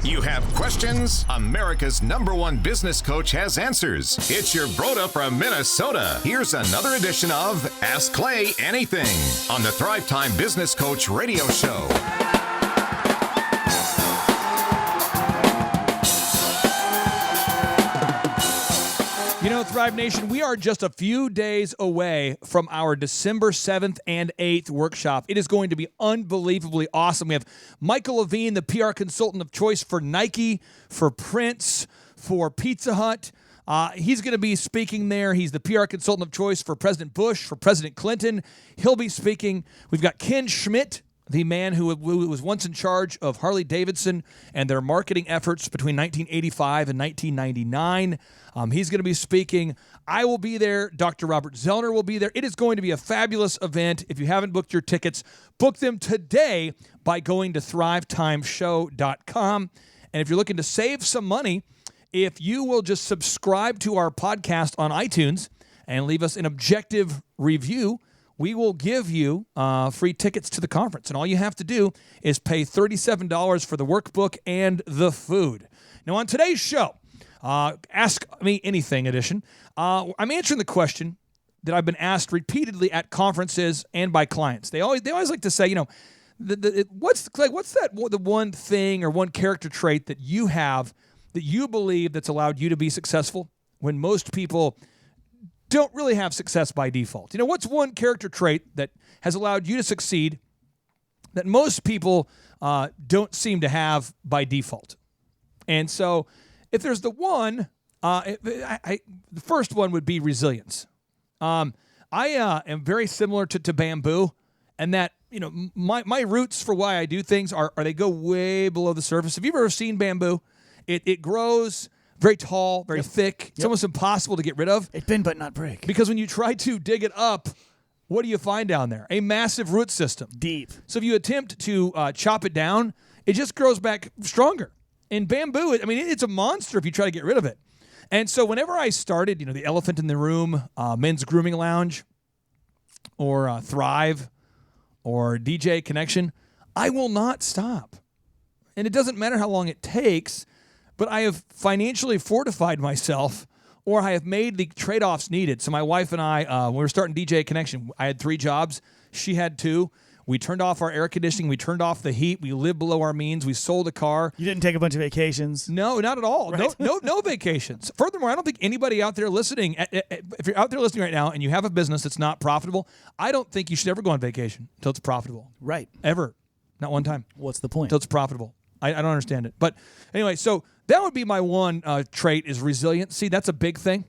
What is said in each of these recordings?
You have questions? America's #1 business coach has answers. It's your Broda from Minnesota. Here's another edition of Ask Clay Anything on the Thrivetime Business Coach Radio Show. You know, Thrive Nation, we are just a few days away from our December 7th and 8th workshop. It is going to be unbelievably awesome. We have Michael Levine, the PR consultant of choice for Nike, for Prince, for Pizza Hut. He's going to be speaking there. He's the PR consultant of choice for President Bush, for President Clinton. He'll be speaking. We've got Ken Schmidt, the man who was once in charge of Harley-Davidson and their marketing efforts between 1985 and 1999. He's going to be speaking. I will be there. Dr. Robert Zellner will be there. It is going to be a fabulous event. If you haven't booked your tickets, book them today by going to thrivetimeshow.com. And if you're looking to save some money, if you will just subscribe to our podcast on iTunes and leave us an objective review, we will give you free tickets to the conference. And all you have to do is pay $37 for the workbook and the food. Now, on today's show, Ask Me Anything edition, I'm answering the question that I've been asked repeatedly at conferences and by clients. They always like to say, you know, what's the one thing or one character trait that you have that you believe that's allowed you to be successful when most people don't really have success by default? You know, what's one character trait that has allowed you to succeed that most people don't seem to have by default? And so if there's the one, the first one would be resilience. I am very similar to Bamboo, and that, you know, my roots for why I do things are they go way below the surface. Have you ever seen bamboo? It grows very tall, very thick. It's almost impossible to get rid of. It bend but not break. Because when you try to dig it up, what do you find down there? A massive root system. Deep. So if you attempt to chop it down, it just grows back stronger. In bamboo, I mean, it's a monster if you try to get rid of it. And so whenever I started, you know, the Elephant in the Room, Men's Grooming Lounge, or Thrive, or DJ Connection, I will not stop. And it doesn't matter how long it takes, but I have financially fortified myself, or I have made the trade-offs needed. So my wife and I, when we were starting DJ Connection, I had 3 jobs. She had 2. We turned off our air conditioning. We turned off the heat. We lived below our means. We sold a car. You didn't take a bunch of vacations? No, not at all. Right? No vacations. Furthermore, I don't think anybody out there listening, if you're out there listening right now and you have a business that's not profitable, I don't think you should ever go on vacation until it's profitable. Right. Ever. Not one time. What's the point? Until it's profitable. I don't understand it. But anyway, so that would be my one trait is resiliency. That's a big thing.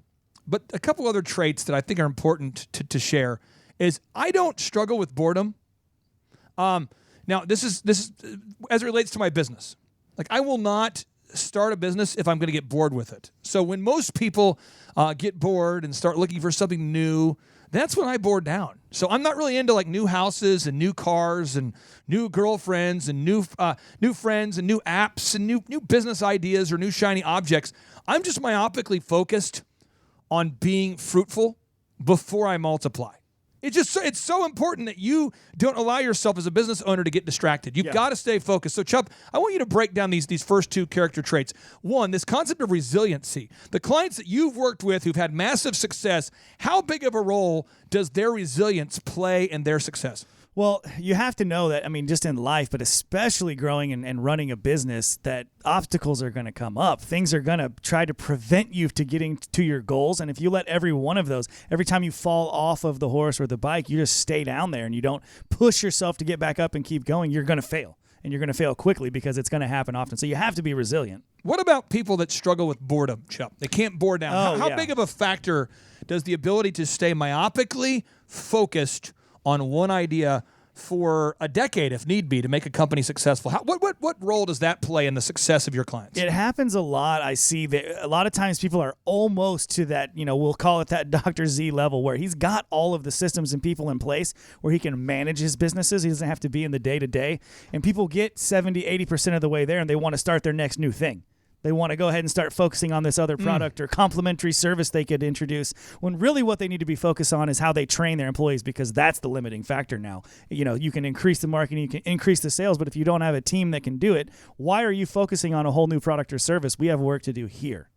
But a couple other traits that I think are important to share is I don't struggle with boredom. Now, this is as it relates to my business. Like, I will not start a business if I'm going to get bored with it. So when most people get bored and start looking for something new, that's when I bore down. So I'm not really into like new houses and new cars and new girlfriends and new friends and new apps and new business ideas or new shiny objects. I'm just myopically focused on being fruitful before I multiply. It's so important that you don't allow yourself as a business owner to get distracted. You've got to stay focused. So, Chubb, I want you to break down these first 2 character traits. One, this concept of resiliency. The clients that you've worked with who've had massive success, how big of a role does their resilience play in their success? Well, you have to know that, I mean, just in life, but especially growing and running a business, that obstacles are going to come up. Things are going to try to prevent you to getting to your goals. And if you let every one of those, every time you fall off of the horse or the bike, you just stay down there and you don't push yourself to get back up and keep going, you're going to fail. And you're going to fail quickly because it's going to happen often. So you have to be resilient. What about people that struggle with boredom, Chubb? They can't bore down. How big of a factor does the ability to stay myopically focused on one idea for a decade, if need be, to make a company successful? What role does that play in the success of your clients? It happens a lot. I see that a lot of times people are almost to that, you know, we'll call it that Dr. Z level, where he's got all of the systems and people in place where he can manage his businesses. He doesn't have to be in the day-to-day. And people get 70, 80% of the way there, and they want to start their next new thing. They want to go ahead and start focusing on this other product or complementary service they could introduce, when really what they need to be focused on is how they train their employees, because that's the limiting factor now. You can increase the marketing, you can increase the sales, but if you don't have a team that can do it, why are you focusing on a whole new product or service? We have work to do here.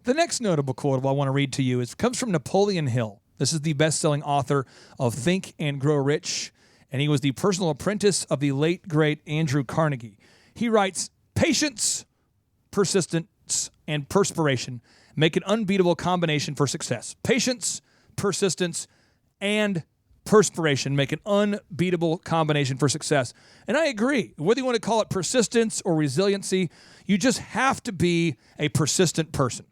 The next notable quote I want to read to you comes from Napoleon Hill. This is the best-selling author of Think and Grow Rich, and he was the personal apprentice of the late, great Andrew Carnegie. He writes, "Patience, persistence, and perspiration make an unbeatable combination for success." Patience, persistence, and perspiration make an unbeatable combination for success. And I agree. Whether you want to call it persistence or resiliency, you just have to be a persistent person.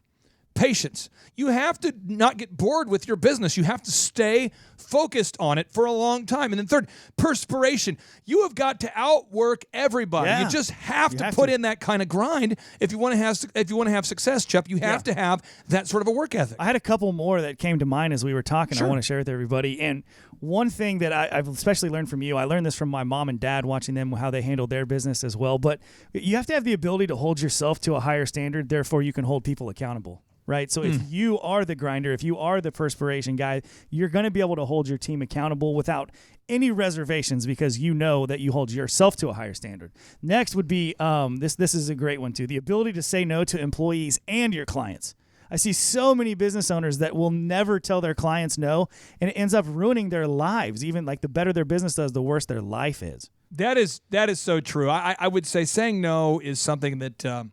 Patience. You have to not get bored with your business. You have to stay focused on it for a long time. And then third, perspiration. You have got to outwork everybody. Yeah. You just have to put in that kind of grind if you want to have success, Chuck. You have to have that sort of a work ethic. I had a couple more that came to mind as we were talking. Sure. I want to share with everybody. And one thing that I've especially learned from you, I learned this from my mom and dad, watching them, how they handled their business as well. But you have to have the ability to hold yourself to a higher standard. Therefore, you can hold people accountable. Right? So if you are the grinder, if you are the perspiration guy, you're going to be able to hold your team accountable without any reservations, because you know that you hold yourself to a higher standard. Next would be, this is a great one too, the ability to say no to employees and your clients. I see so many business owners that will never tell their clients no, and it ends up ruining their lives. Even like the better their business does, the worse their life is. That is so true. I would say saying no is something that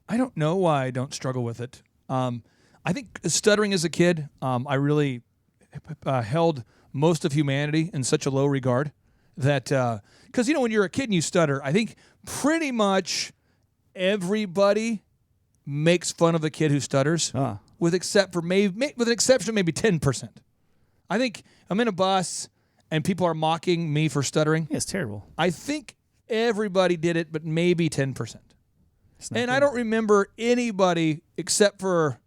I don't know why I don't struggle with it. I think stuttering as a kid, I really held most of humanity in such a low regard that, because, when you're a kid and you stutter, I think pretty much everybody makes fun of the kid who stutters, with an exception of maybe 10%. I think I'm in a bus and people are mocking me for stuttering. Yeah, it's terrible. I think everybody did it, but maybe 10%. And good. I don't remember anybody except for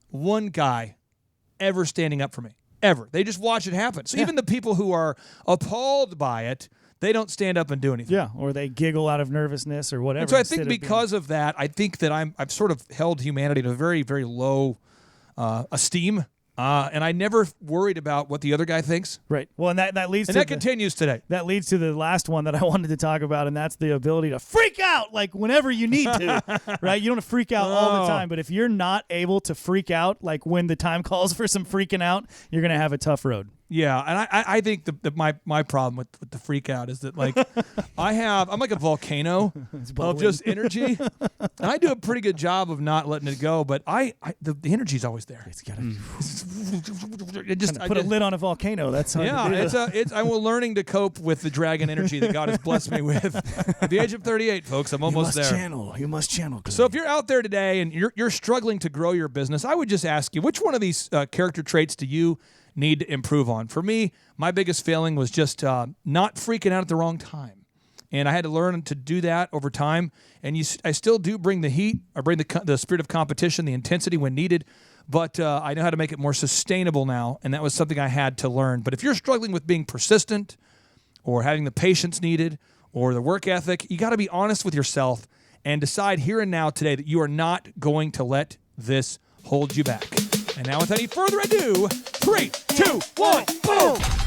one guy ever standing up for me, ever. They just watch it happen. So even the people who are appalled by it, they don't stand up and do anything. Yeah, or they giggle out of nervousness or whatever. And so I think because of that, I think that I've sort of held humanity to a very, very low esteem. And I never worried about what the other guy thinks. Right. Well, and that leads to that continues today. That leads to the last one that I wanted to talk about, and that's the ability to freak out like whenever you need to. Right? You don't have to freak out all the time, but if you're not able to freak out, like when the time calls for some freaking out, you're going to have a tough road. Yeah, and I think my problem with the freak out is that, like, I'm like a volcano of just energy, and I do a pretty good job of not letting it go, but the energy's always there. It's got to put a lid on a volcano. That's hard to do. I'm learning to cope with the dragon energy that God has blessed me with. At the age of 38, folks, I'm almost there. You must channel. So if you're out there today and you're struggling to grow your business, I would just ask you, which one of these character traits do you need to improve on? For me, my biggest failing was just not freaking out at the wrong time. And I had to learn to do that over time. And I still do bring the heat, or bring the spirit of competition, the intensity when needed. But I know how to make it more sustainable now. And that was something I had to learn. But if you're struggling with being persistent or having the patience needed or the work ethic, you got to be honest with yourself and decide here and now today that you are not going to let this hold you back. And now, without any further ado, 3, 2, 1, boom!